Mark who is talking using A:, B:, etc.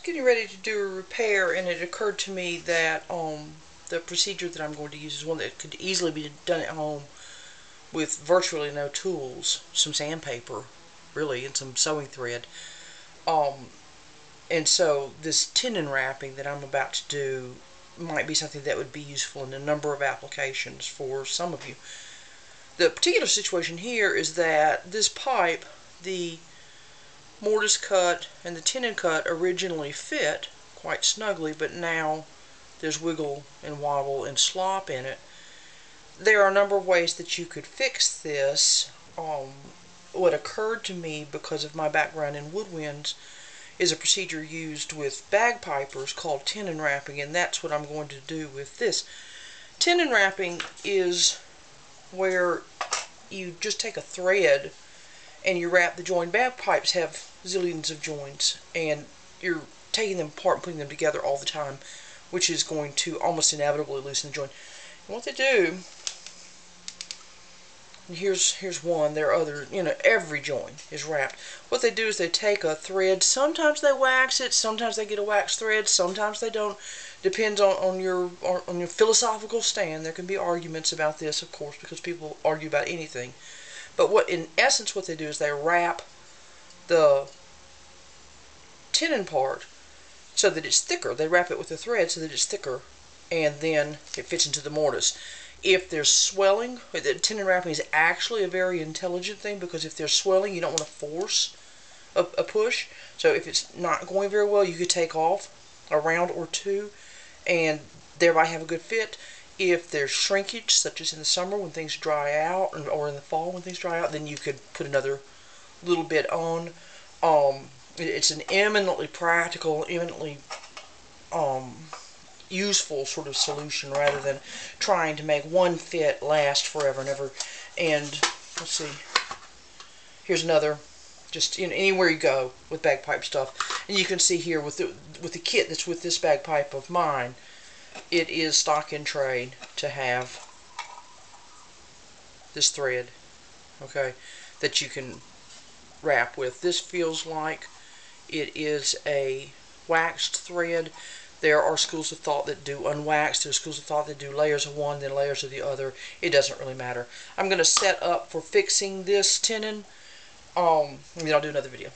A: getting ready to do a repair, and it occurred to me that the procedure that I'm going to use is one that could easily be done at home with virtually no tools, some sandpaper, really, and some sewing thread. And so this tenon wrapping that I'm about to do might be something that would be useful in a number of applications for some of you. The particular situation here is that this pipe, the mortise cut and the tenon cut originally fit quite snugly, but now there's wiggle and wobble and slop in it. There are a number of ways that you could fix this. What occurred to me because of my background in woodwinds is a procedure used with bagpipers called tenon wrapping, and that's what I'm going to do with this. Tenon wrapping is where you just take a thread and you wrap the joint. Bagpipes have zillions of joints, and you're taking them apart and putting them together all the time, which is going to almost inevitably loosen the joint. And what they do, and here's one, there are other, every joint is wrapped. What they do is they take a thread, sometimes they wax it, sometimes they get a wax thread, sometimes they don't. Depends on your philosophical stand. There can be arguments about this, of course, because people argue about anything. But in essence what they do is they wrap the tenon part so that it's thicker. They wrap it with a thread so that it's thicker, and then it fits into the mortise. If there's swelling, the tenon wrapping is actually a very intelligent thing, because if there's swelling, you don't want to force a push. So if it's not going very well, you could take off a round or two and thereby have a good fit. If there's shrinkage, such as in the summer when things dry out, or in the fall when things dry out, then you could put another little bit on. It's an eminently practical, eminently useful sort of solution, rather than trying to make one fit last forever and ever. And let's see, here's another, just anywhere you go with bagpipe stuff. And you can see here with the kit that's with this bagpipe of mine, it is stock in trade to have this thread, okay, that you can wrap with. This feels like it is a waxed thread. There are schools of thought that do unwaxed. There are schools of thought that do layers of one, then layers of the other. It doesn't really matter. I'm going to set up for fixing this tenon, and then I'll do another video.